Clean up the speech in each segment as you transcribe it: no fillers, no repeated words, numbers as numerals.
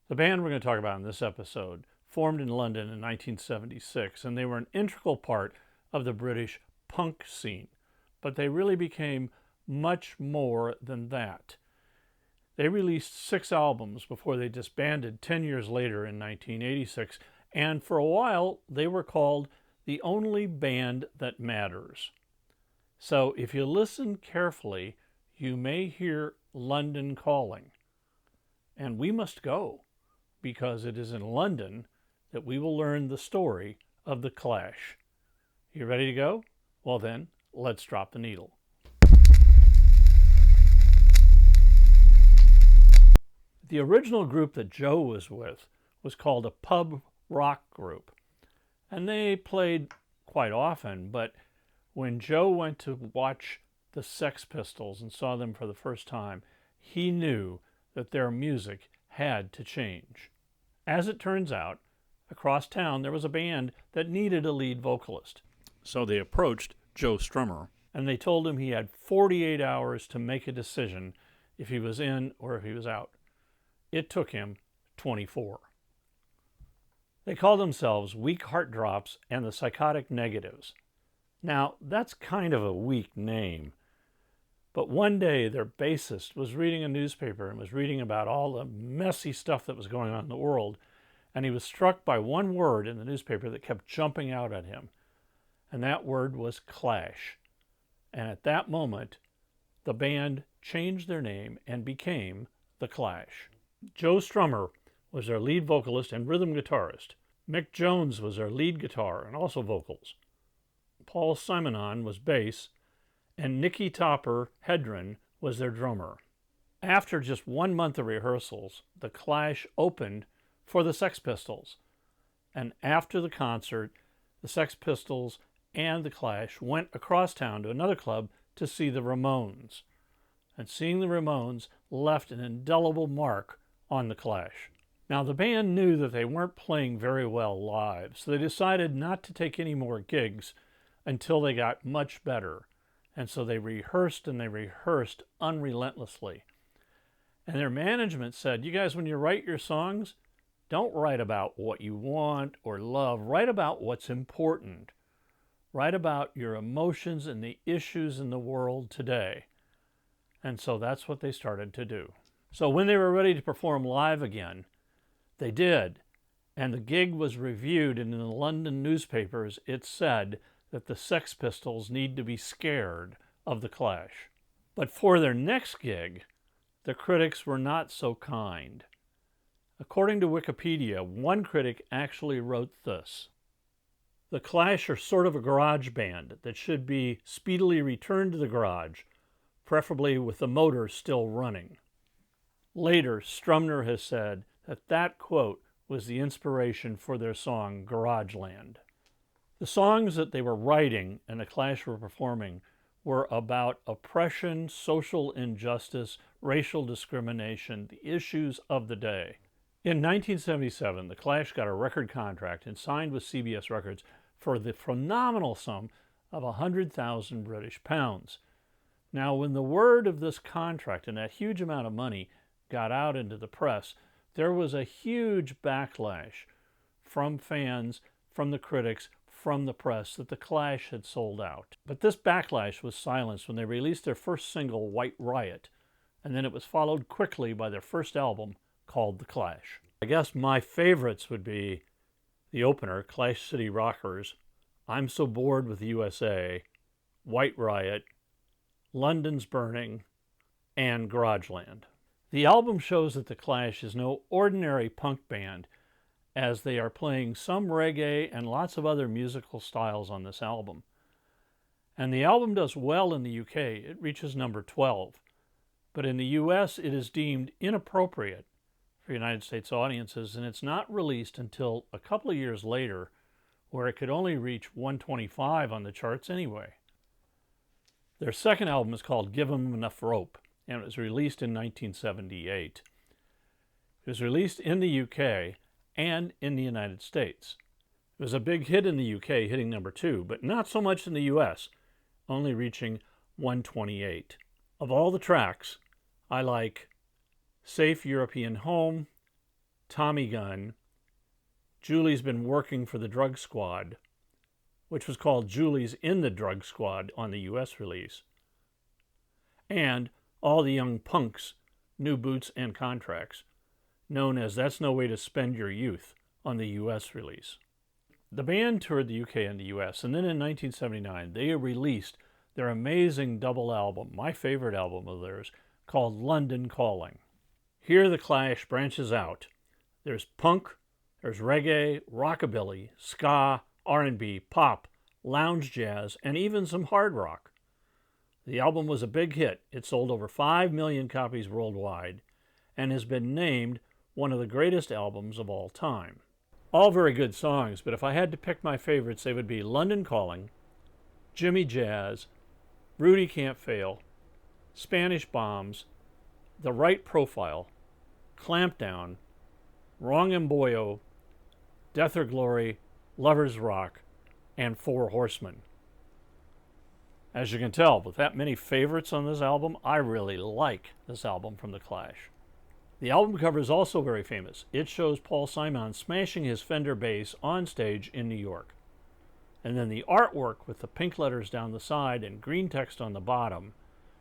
The band we're going to talk about in this episode formed in London in 1976, and they were an integral part of the British punk scene. But they really became much more than that. They released 6 albums before they disbanded 10 years later in 1986, and for a while they were called the only band that matters. So if you listen carefully, you may hear London calling. And we must go, because it is in London that we will learn the story of the Clash. You ready to go? Well then, let's drop the needle. The original group that Joe was with was called a pub rock group. And they played quite often, but when Joe went to watch the Sex Pistols and saw them for the first time, he knew that their music had to change. As it turns out, across town there was a band that needed a lead vocalist. So they approached Joe Strummer, and they told him he had 48 hours to make a decision if he was in or if he was out. It took him 24. They called themselves Weak Heart Drops and the Psychotic Negatives. Now, that's kind of a weak name. But one day their bassist was reading a newspaper and was reading about all the messy stuff that was going on in the world, and he was struck by one word in the newspaper that kept jumping out at him, and that word was Clash. And at that moment, the band changed their name and became the Clash. Joe Strummer was their lead vocalist and rhythm guitarist. Mick Jones was their lead guitar and also vocals. Paul Simonon was bass, and Nicky Topper Hedren was their drummer. After just 1 month of rehearsals, the Clash opened for the Sex Pistols. And after the concert, the Sex Pistols and the Clash went across town to another club to see the Ramones. And seeing the Ramones left an indelible mark on the Clash. Now, the band knew that they weren't playing very well live, so they decided not to take any more gigs until they got much better. And so they rehearsed and they rehearsed unrelentlessly. And their management said, you guys, when you write your songs, don't write about what you want or love. Write about what's important. Write about your emotions and the issues in the world today. And so that's what they started to do. So when they were ready to perform live again, they did. And the gig was reviewed, and in the London newspapers it said that the Sex Pistols need to be scared of the Clash. But for their next gig, the critics were not so kind. According to Wikipedia, one critic actually wrote this: "The Clash are sort of a garage band that should be speedily returned to the garage, preferably with the motor still running." Later, Strumner has said that that quote was the inspiration for their song Garageland. The songs that they were writing and the Clash were performing were about oppression, social injustice, racial discrimination, the issues of the day. In 1977, the Clash got a record contract and signed with CBS Records for the phenomenal sum of 100,000 British pounds. Now, when the word of this contract and that huge amount of money got out into the press, there was a huge backlash from fans, from the critics, from the press that the Clash had sold out. But this backlash was silenced when they released their first single, White Riot, and then it was followed quickly by their first album called The Clash. I guess my favorites would be the opener, Clash City Rockers, I'm So Bored with the USA, White Riot, London's Burning, and Garageland. The album shows that the Clash is no ordinary punk band, as they are playing some reggae and lots of other musical styles on this album. And the album does well in the UK. It reaches number 12. But in the US, it is deemed inappropriate for United States audiences, and it's not released until a couple of years later, where it could only reach 125 on the charts anyway. Their second album is called Give 'Em Enough Rope, and it was released in 1978. It was released in the UK and in the United States. It was a big hit in the UK, hitting number 2, but not so much in the US, only reaching 128. Of all the tracks, I like Safe European Home, Tommy Gun, Julie's Been Working for the Drug Squad, which was called Julie's in the Drug Squad on the US release, and All the Young Punks, New Boots and Contracts, known as That's No Way to Spend Your Youth on the US release. The band toured the UK and the US, and then in 1979 they released their amazing double album, my favorite album of theirs, called London Calling. Here the Clash branches out. There's punk, there's reggae, rockabilly, ska, R&B, pop, lounge jazz, and even some hard rock. The album was a big hit. It sold over 5 million copies worldwide and has been named one of the greatest albums of all time. All very good songs, but if I had to pick my favorites, they would be London Calling, Jimmy Jazz, Rudy Can't Fail, Spanish Bombs, The Right Profile, Clampdown, Wrong Emboyo, Death or Glory, Lovers Rock, and Four Horsemen. As you can tell, with that many favorites on this album, I really like this album from The Clash. The album cover is also very famous. It shows Paul Simon smashing his Fender bass on stage in New York. And then the artwork with the pink letters down the side and green text on the bottom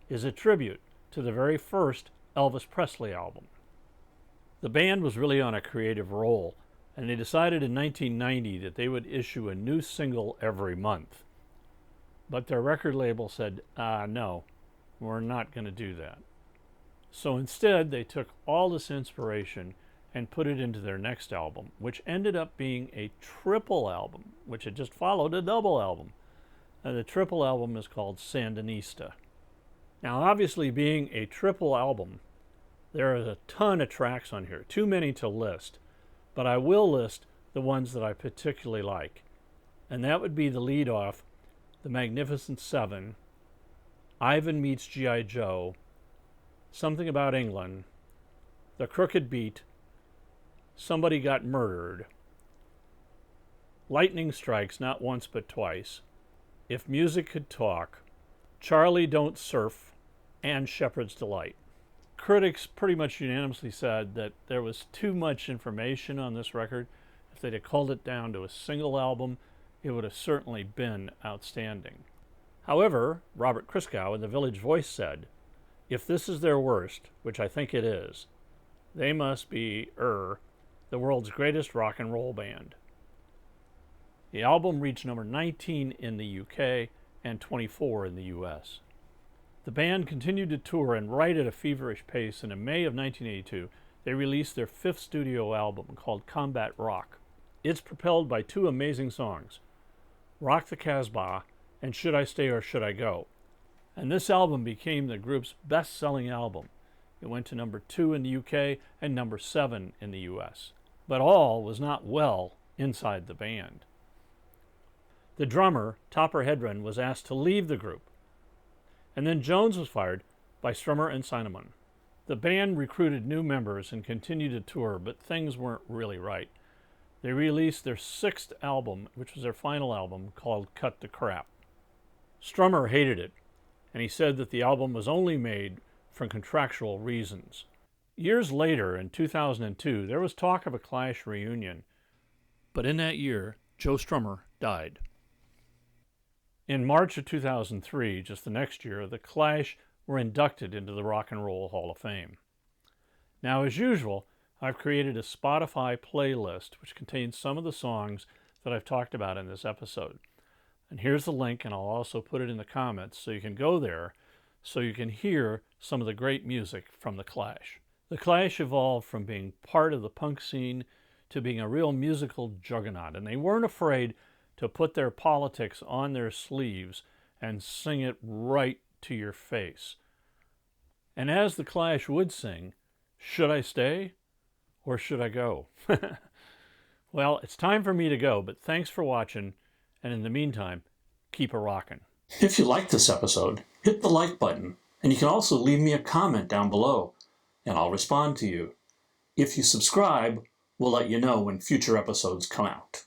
is a tribute to the very first Elvis Presley album. The band was really on a creative roll, and they decided in 1990 that they would issue a new single every month. But their record label said, no, we're not going to do that. So instead, they took all this inspiration and put it into their next album, which ended up being a triple album, which had just followed a double album. And the triple album is called Sandinista. Now, obviously, being a triple album, there is a ton of tracks on here, too many to list, but I will list the ones that I particularly like. And that would be the lead off, The Magnificent Seven, Ivan Meets G.I. Joe, Something About England, The Crooked Beat, Somebody Got Murdered, Lightning Strikes Not Once But Twice, If Music Could Talk, Charlie Don't Surf, and Shepherd's Delight. Critics pretty much unanimously said that there was too much information on this record. If they'd have culled it down to a single album, it would have certainly been outstanding. However, Robert Christgau in The Village Voice said, if this is their worst, which I think it is, they must be, the world's greatest rock and roll band. The album reached number 19 in the UK and 24 in the US. The band continued to tour and write at a feverish pace, and in May of 1982, they released their fifth studio album called Combat Rock. It's propelled by two amazing songs, Rock the Casbah and Should I Stay or Should I Go? And this album became the group's best-selling album. It went to number 2 in the UK and number 7 in the US. But all was not well inside the band. The drummer, Topper Hedren, was asked to leave the group. And then Jones was fired by Strummer and Cinnamon. The band recruited new members and continued to tour, but things weren't really right. They released their sixth album, which was their final album, called Cut the Crap. Strummer hated it, and he said that the album was only made for contractual reasons. Years later, in 2002, there was talk of a Clash reunion, but in that year, Joe Strummer died. In March of 2003, just the next year, the Clash were inducted into the Rock and Roll Hall of Fame. Now, as usual, I've created a Spotify playlist which contains some of the songs that I've talked about in this episode. And here's the link, and I'll also put it in the comments so you can go there so you can hear some of the great music from The Clash. The Clash evolved from being part of the punk scene to being a real musical juggernaut, and they weren't afraid to put their politics on their sleeves and sing it right to your face. And as the Clash would sing, should I stay or should I go? Well, it's time for me to go, but thanks for watching, and in the meantime, keep a rockin'. If you liked this episode, hit the like button, and you can also leave me a comment down below, and I'll respond to you. If you subscribe, we'll let you know when future episodes come out.